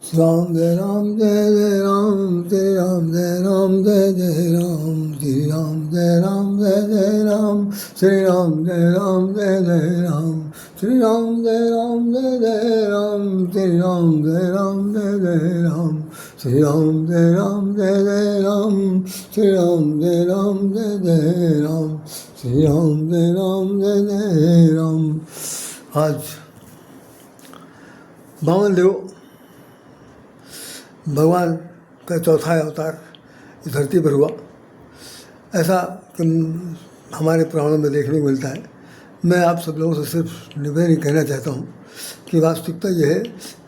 राम जय राम जय जय राम जय राम जय राम जय जय राम श्री राम जय राम जय जय राम श्री राम जय राम जय जय राम श्री राम जय राम जय जय राम श्री राम जय राम जय जय राम श्री राम जय राम जय जय राम श्री राम जय राम जय जय राम श्री राम जय राम जय जय राम। आज बामन देव भगवान का चौथा अवतार इस धरती पर हुआ, ऐसा कि हमारे पुराणों में देखने को मिलता है। मैं आप सब लोगों से सिर्फ निवेदन कहना चाहता हूँ कि वास्तविकता यह है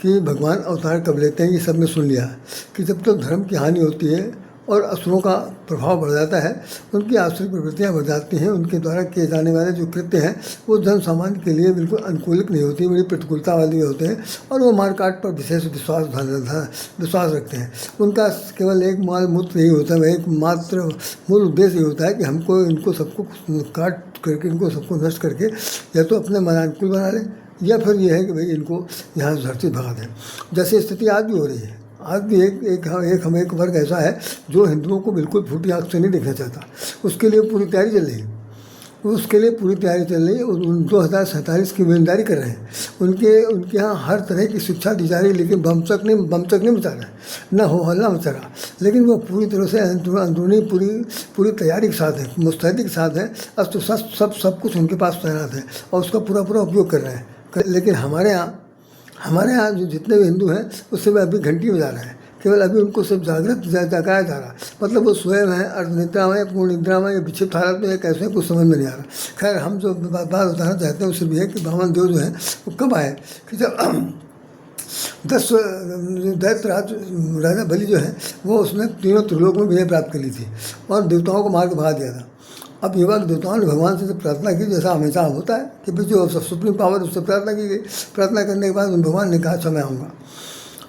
कि भगवान अवतार कब लेते हैं ये सब ने सुन लिया है कि जब तक धर्म की हानि होती है और असुरों का प्रभाव बढ़ जाता है, उनकी आसुरिक प्रवृत्तियाँ बढ़ जाती हैं, उनके द्वारा किए जाने वाले जो कृत्य हैं वो जन सामान्य के लिए बिल्कुल अनुकूलित नहीं होती, बड़ी प्रतिकूलता वाले होते हैं और वो मारकाट पर विशेष विश्वास रखते हैं। उनका केवल एक मूल यही होता है, एक मात्र मूल उद्देश्य ये होता है कि हमको इनको सबको काट करके, इनको सबको नष्ट करके या तो अपने मनानुकूल बना लें या फिर यह है कि भाई इनको यहाँ से धरती भगा दें। जैसे स्थिति आज भी हो रही है। आज भी एक वर्ग ऐसा है जो हिंदुओं को बिल्कुल फूटी आँख से नहीं देखना चाहता। उसके लिए पूरी तैयारी चल रही है, उसके लिए पूरी तैयारी चल रही है। 2047 की ईमानदारी कर रहे हैं। उनके यहाँ हर तरह की शिक्षा दी जा रही है, लेकिन बम तक नहीं मचा रहा है, न हो हल्ला मचा रहा, लेकिन वो पूरी तरह से अंदरूनी पूरी तैयारी के साथ है, मुस्तैदी के साथ है। अस्त्र शस्त्र सब कुछ उनके पास तैनात है और उसका पूरा उपयोग कर रहे हैं। लेकिन हमारे यहाँ जो जितने भी हिंदू हैं उससे भी अभी घंटी बजा रहे हैं। केवल अभी उनको सब जगाया जा रहा है, मतलब वो स्वयं है अर्धनिद्रा में, पूर्ण निद्रा में, या विक्षिप्त हालत में, कैसे कुछ समझ में नहीं आ रहा। खैर, हम जो बात बताना चाहते हैं उससे भी है कि बामन देव जो है वो कब आए कि जब 10 दैत्य राजा बलि जो है वो उसने तीनों त्रिलोक में विजय प्राप्त कर ली थी और देवताओं को मार के भगा दिया था। अब ये बात देवताओं ने भगवान से प्रार्थना की, जैसा हमेशा होता है कि भाई जो सुप्रीम पावर उससे प्रार्थना की गई। प्रार्थना करने के बाद भगवान ने कहा अच्छा मैं आऊँगा,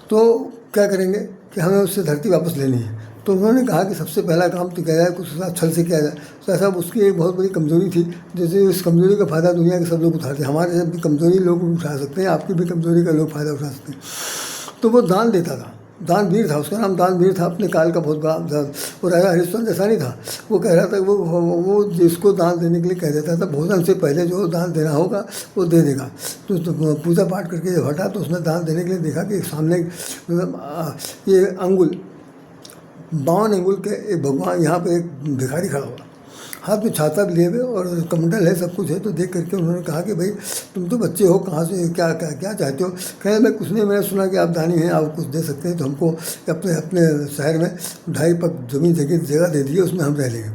तो क्या करेंगे कि हमें उससे धरती वापस लेनी है। तो उन्होंने कहा कि सबसे पहला काम तो किया जाए, कुछ छल से किया जाए। तो ऐसा उसकी एक बहुत बड़ी कमजोरी थी, जैसे इस कमजोरी का फ़ायदा दुनिया के सब लोग उठाते हैं। हमारे जब भी कमजोरी लोग उठा सकते हैं, आपकी भी कमजोरी का लोग फ़ायदा उठा सकते हैं। तो वो दान देता था, दानवीर था, उसका नाम दानवीर था। अपने काल का बहुत बड़ा वो राजा हरिश्चंद्र जैसा नहीं था। वो कह रहा था वो जिसको दान देने के लिए कह देता था भोजन से पहले जो दान देना होगा वो दे देगा। तो पूजा पाठ करके जब हटा तो उसने दान देने के लिए देखा कि सामने ये 52 अंगुल के एक भगवान, यहाँ पे एक भिखारी खड़ा हुआ, हाथ में छाता भी लिए हुए और कमंडल है, सब कुछ है। तो देख करके उन्होंने कहा कि भाई तुम तो बच्चे हो, कहाँ से क्या चाहते हो। कहे मैं कुछ नहीं, मैंने सुना कि आप दानी हैं, आप कुछ दे सकते हैं, तो हमको अपने शहर में 2.5 पग जगह दे दीजिए, उसमें हम रह लेंगे।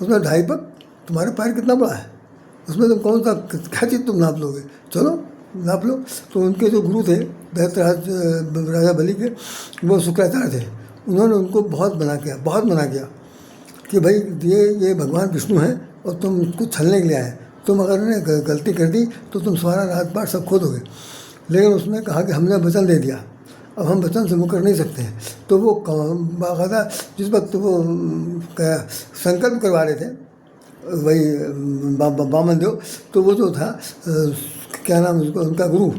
उसमें 2.5 पग, तुम्हारे पैर कितना बड़ा है, उसमें तुम कौन सा क्या चीज़ तुम नाप लोगे, चलो नाप लो। तो उनके जो गुरु थे दैत्य राजा बलि के, वो शुक्राचार्य थे। उन्होंने उनको बहुत मना किया कि भाई ये भगवान विष्णु हैं और तुम उसको छलने के लिए आए, तुम अगर उन्हें गलती कर दी तो तुम सारा रात पाट सब खो दोगे। लेकिन उसने कहा कि हमने वचन दे दिया, अब हम वचन से मुकर नहीं सकते हैं। तो वो बाकायदा जिस वक्त वो संकल्प करवा रहे थे वही बामन देव, तो वो जो था क्या नाम उसको, उनका गुरु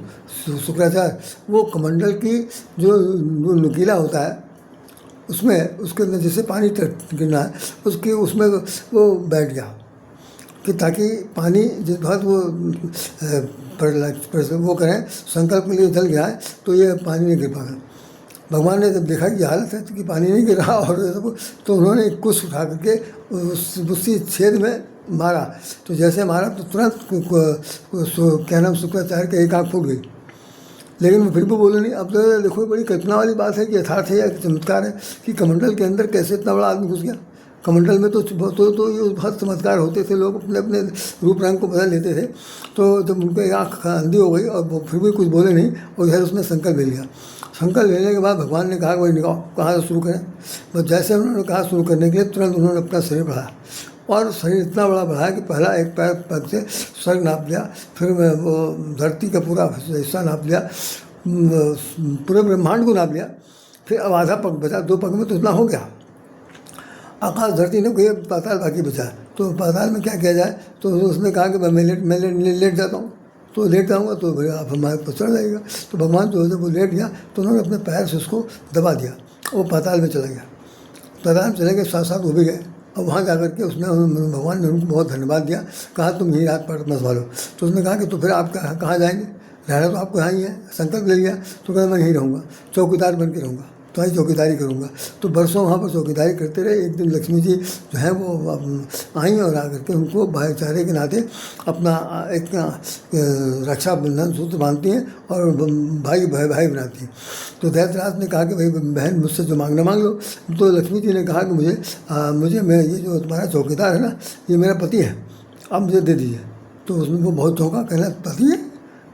शुक्राचार्य, वो कमंडल की जो नुकीला होता है उसमें, उसके अंदर जैसे पानी गिरना है उसमें वो बैठ गया कि ताकि पानी जिस बात वो वो करें, संकल्प के लिए जल गया है तो ये पानी नहीं गिर पाएगा। भगवान ने जब देखा कि हालत है कि पानी नहीं गिर रहा और तो उन्होंने कुछ उठा करके उसी छेद में मारा। तो जैसे मारा तो तुरंत क्या नाम शुक्राचार्य का एक आँख फूट गई, लेकिन वो फिर भी बोले नहीं। अब तो देखो बड़ी कल्पना वाली बात है कि यथार्थ है या चमत्कार है कि कमंडल के अंदर कैसे इतना बड़ा आदमी घुस गया। कमंडल में तो ये बहुत चमत्कार होते थे, लोग अपने रूप रंग को बदल लेते थे। तो जब उनकी आँख अंधी हो गई और वो फिर भी कुछ बोले नहीं और इधर उसने संकल्प ले लिया। संकल्प लेने के बाद भगवान ने कहा कि भाई निकाओ, कहाँ से शुरू करें। बस जैसे उन्होंने कहा शुरू करने के लिए, तुरंत उन्होंने अपना शरीर बढ़ाया और शरीर इतना बड़ा बढ़ाया कि पहला एक पग से स्वर्ग नाप लिया, फिर वो धरती का पूरा हिस्सा नाप लिया, पूरे ब्रह्मांड को नाप लिया। फिर अब आधा पग बचा, 2 पग में तो इतना हो गया। आकाश धरती ने कोई पाताल बाकी बचा। तो पाताल में क्या किया जाए, तो उसने कहा कि मैं लेट जाता हूँ। तो लेट जाऊँगा तो भैया आप हमारे पर चढ़ जाएगा। तो भगवान जो है जब वो लेट गया तो उन्होंने अपने पैर से उसको दबा दिया, वो पाताल में चला गया। पाताल में चले गए, साथ साथ वो भी गए। और वहाँ जाकर के उसने भगवान ने उनको बहुत धन्यवाद दिया, कहा तुम यही रात पर मत संभालो। तो उसने कहा कि तो फिर आप कहाँ जाएंगे, रहना तो आपको यहाँ ही है, संकल्प ले लिया। तो कहा मैं यहीं रहूँगा, चौकीदार बन के रहूँगा, तुम्हारी चौकीदारी करूँगा। तो बरसों वहाँ पर चौकीदारी करते रहे। एक दिन लक्ष्मी जी जो है वो आई और आकर के उनको भाईचारे के नाते अपना एक रक्षाबंधन सूत्र बांधती हैं और भाई भाई बनाती हैं। तो दैत्यराज ने कहा कि भाई बहन मुझसे जो मांगना मांग लो। तो लक्ष्मी जी ने कहा कि मुझे मैं ये जो तुम्हारा चौकीदार है ना, ये मेरा पति है, आप मुझे दे दीजिए। तो उसने वो बहुत चौंका, कहना पति है,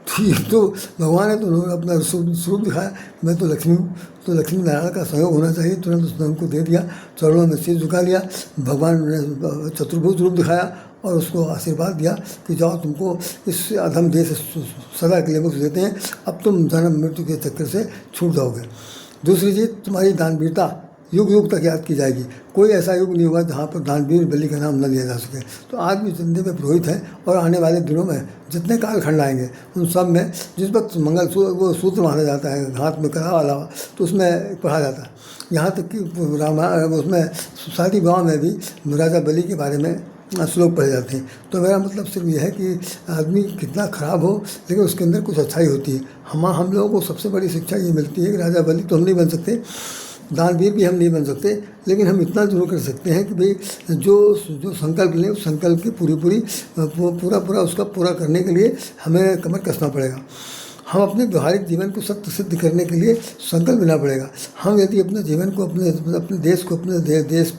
ठीक। तो भगवान है तो उन्होंने अपना स्वरूप दिखाया, मैं तो लक्ष्मी हूँ। तो लक्ष्मी नारायण का सहयोग होना चाहिए, तुरंत उसने उनको दे दिया, चरणों में सिर झुका लिया। भगवान ने चतुर्भुज रूप दिखाया और उसको आशीर्वाद दिया कि जाओ, तुमको इस अधम देह से सदा के लिए मुक्त देते हैं, अब तुम जन्म मृत्यु के चक्कर से छूट जाओगे। दूसरी चीज़, तुम्हारी दानवीरता युग युग तक याद की जाएगी। कोई ऐसा युग नहीं हुआ जहाँ पर दानवीर बलि का नाम न लिया जा सके। तो आज भी जितने में पुरोहित हैं और आने वाले दिनों में जितने कालखंड आएंगे उन सब में जिस वक्त वो सूत्र बांधा जाता है हाथ में कड़ा वाला, तो उसमें पढ़ा जाता है। यहाँ तक कि रामायण उसमें शादी विवाह में भी राजा बलि के बारे में श्लोक पढ़े जाते हैं। तो मेरा मतलब सिर्फ ये है कि आदमी कितना ख़राब हो लेकिन उसके अंदर कुछ अच्छाई होती है। हम लोगों को सबसे बड़ी शिक्षा ये मिलती है कि राजा बलि तो हम नहीं बन सकते, दानवीर भी हम नहीं बन सकते, लेकिन हम इतना जरूर कर सकते हैं कि भाई जो संकल्प लें उस संकल्प की पूरा उसका पूरा करने के लिए हमें कमर कसना पड़ेगा। हम अपने व्यवहारिक जीवन को सत्य सिद्ध करने के लिए संकल्प लेना पड़ेगा। हम यदि अपने जीवन को अपने देश को देश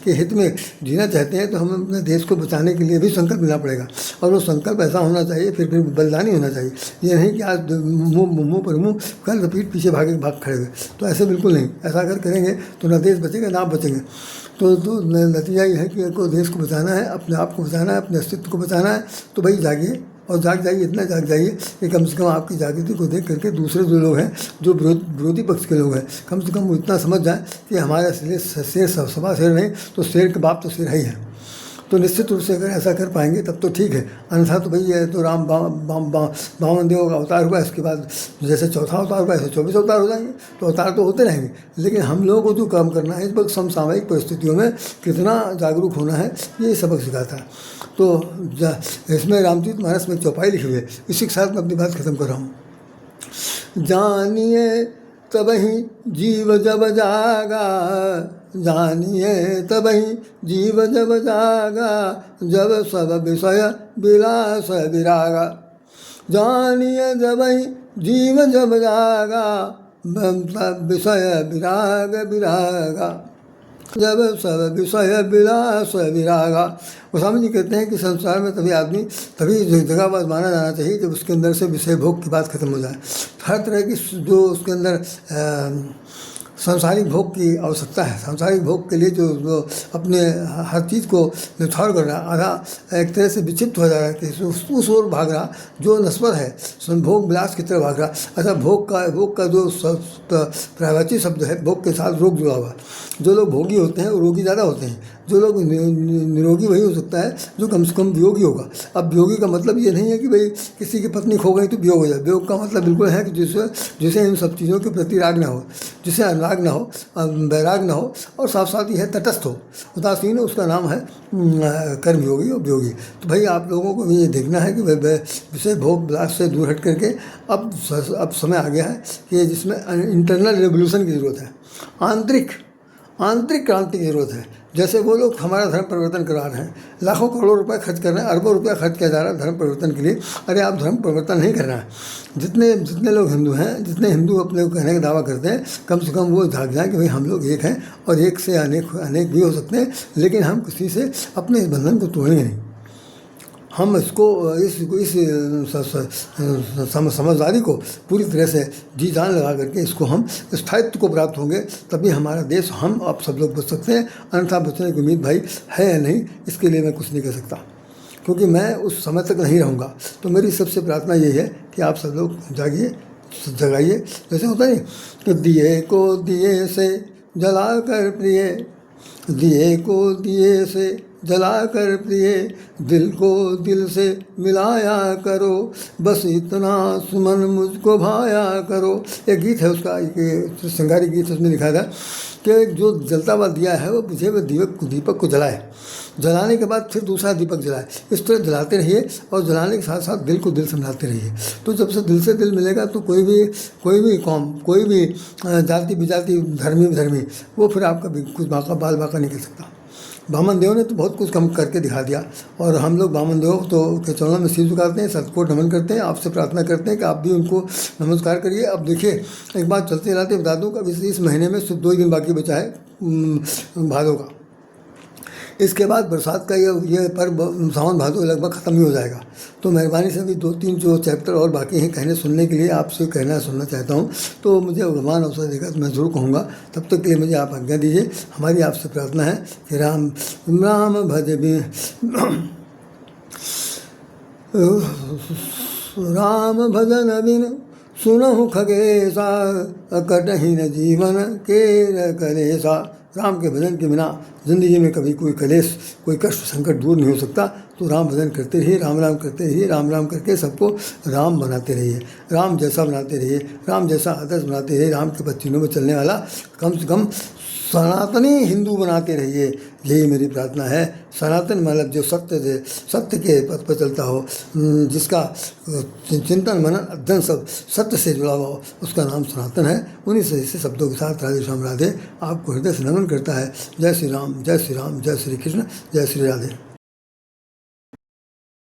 के हित में जीना चाहते हैं तो हम अपने देश को बचाने के लिए भी संकल्प लेना पड़ेगा। और वो संकल्प ऐसा होना चाहिए, फिर बलिदानी होना चाहिए। ये नहीं कि आज मुँह पर मुँह कल पीठ पीछे भाग खड़े हुए, तो ऐसे बिल्कुल नहीं। ऐसा अगर करेंगे तो ना देश बचेगा ना आप बचेंगे। तो नतीजा ये है कि को देश को बचाना है, अपने आप को बचाना है, अपने अस्तित्व को बचाना है। तो भाई जागिए और जाग जाइए, इतना जाग जाइए कि कम से कम आपकी जागृति को देख करके दूसरे जो लोग हैं, जो विरोधी पक्ष के लोग हैं, कम से कम वो इतना समझ जाए कि हमारे शेर सवा शेर नहीं तो शेर के बाप तो शेर ही है। तो निश्चित रूप से अगर ऐसा कर पाएंगे तब तो ठीक है, अन्यथा तो भाई ये तो राम बावन देवों का अवतार हुआ, इसके बाद जैसे चौथा अवतार हुआ ऐसे 24 अवतार हो जाएंगे। तो अवतार तो होते रहेंगे, लेकिन हम लोगों को जो काम करना है इस वक्त समसामयिक परिस्थितियों में कितना जागरूक होना है, ये सबक सिखाता है। तो इसमें रामचरित मानस में एक चौपाई लिखी हुई है, इसी के साथ मैं अपनी बात खत्म कर रहा हूँ। जानिए तबहि जीव जब जागा, जानिए तबहि जीव जब जागा, जब सब विषय विलास विरागा। जानिए तबहि जीव जब जागा, विषय विराग विरागा, जब सब विषय विलास विरागा। गोस्वामी जी कहते हैं कि संसार में तभी जगहबाज माना जाना चाहिए जब उसके अंदर से विषय भोग की बात खत्म हो जाए। हर तरह की जो उसके अंदर सांसारिक भोग की आवश्यकता है, सांसारिक भोग के लिए जो अपने हर चीज़ को न्यौछावर कर रहा है, आधा एक तरह से विक्षिप्त हो जा रहा है कि उस ओर भाग रहा जो नस्वर है, भोग विलास की तरफ भाग रहा। अच्छा, भोग का जो प्रायवाची शब्द है, भोग के साथ रोग जुड़ा हुआ। जो लोग भोगी होते हैं वो रोगी ज़्यादा होते हैं, जो लोग निरोगी वही हो सकता है जो कम से कम वियोगी होगा। अब वियोगी का मतलब ये नहीं है कि भाई किसी की पत्नी खो गई तो वियोग हो जाए। वियोग का मतलब बिल्कुल है कि जिसे इन सब चीज़ों के प्रति राग ना हो, जिसे अनुराग ना हो, वैराग ना हो, और साथ साथ ही है तटस्थ हो, उदासीन हो, उसका नाम है कर्मयोगी और वियोगी। तो भाई आप लोगों को भी ये देखना है कि विषय भोग विलास से दूर हट करके अब समय आ गया है कि जिसमें इंटरनल रेवोल्यूशन की ज़रूरत है, आंतरिक क्रांति की ज़रूरत है। जैसे वो लोग हमारा धर्म परिवर्तन करा रहे हैं, लाखों करोड़ों रुपए खर्च कर रहे हैं, अरबों रुपया खर्च किया जा रहा है धर्म परिवर्तन के लिए। अरे आप धर्म परिवर्तन नहीं करना है। जितने लोग हिंदू हैं, जितने हिंदू अपने को कहने का दावा करते हैं, कम से कम वो झाँक जाएँ कि भाई हम लोग एक हैं और एक से अनेक भी हो सकते हैं, लेकिन हम किसी से अपने इस बंधन को तोड़ेंगे नहीं। हम इसको इस समझदारी को पूरी तरह से जी जान लगा करके इसको हम स्थायित्व को प्राप्त होंगे, तभी हमारा देश, हम आप सब लोग बच सकते हैं। अन्यथा बचने की उम्मीद भाई है या नहीं, इसके लिए मैं कुछ नहीं कह सकता, क्योंकि मैं उस समय तक नहीं रहूँगा। तो मेरी सबसे प्रार्थना यही है कि आप सब लोग जागिए, जगाइए। जैसे होता है कि दिए को दिए से जला कर प्रिय, दिए को दिए से जला कर प्रिय दिल को दिल से मिलाया करो, बस इतना सुमन मुझको भाया करो। एक गीत है उसका, एक श्रृंगारी गीत, उसमें लिखा था कि जो जलता हुआ दिया है वो बुझे हुए दीपक को जलाए, जलाने के बाद फिर दूसरा दीपक जलाए। इस तरह जलाते रहिए और जलाने के साथ साथ दिल को दिल से मिलाते रहिए। तो जब से दिल से दिल मिलेगा तो कोई भी कौम, कोई भी जाति विजाति, धर्मी विधर्मी, वो फिर आपका कुछ बाल बाका नहीं कर सकता। वामन देव ने तो बहुत कुछ कम करके दिखा दिया, और हम लोग वामन देव के चरणों में सिर झुकाते हैं, सतकोट नमन करते हैं, आपसे प्रार्थना करते हैं कि आप भी उनको नमस्कार करिए। अब देखिए, एक बात चलते चलाते बता दूँ कि इस महीने में सिर्फ 2 ही दिन बाकी बचा है भादों का। इसके बाद बरसात का ये पर्व सावन भादो लगभग ख़त्म ही हो जाएगा। तो मेहरबानी से भी 2-3 जो चैप्टर और बाकी हैं कहने सुनने के लिए आपसे सुनना चाहता हूँ। तो मुझे भगवान अवसर देगा तो मैं ज़रूर कहूँगा। तब तक के लिए मुझे आप आज्ञा दीजिए। हमारी आपसे प्रार्थना है कि राम राम भज भी राम भजन बिन सुनहु खगेशा, कटहि न जीवन के कलेशा। राम के भजन के बिना ज़िंदगी में कभी कोई कलेश, कोई कष्ट, संकट दूर नहीं हो सकता। तो राम भजन करते रहिए, राम राम करते रहिए, राम राम करके सबको राम बनाते रहिए, राम जैसा बनाते रहिए, राम जैसा आदर्श बनाते रहिए, राम के पत्तियों में चलने वाला कम से कम सनातनी हिंदू बनाते रहिए। यही मेरी प्रार्थना है। सनातन मतलब जो सत्य के पथ पर चलता हो, जिसका चिंतन मनन अध्ययन सब सत्य से जुड़ा हुआ हो, उसका नाम सनातन है। उन्हीं से शब्दों के साथ राधे श्याम राधे आपको हृदय से नमन करता है। जय श्री राम, जय श्री राम, जय श्री कृष्ण, जय श्री राधे।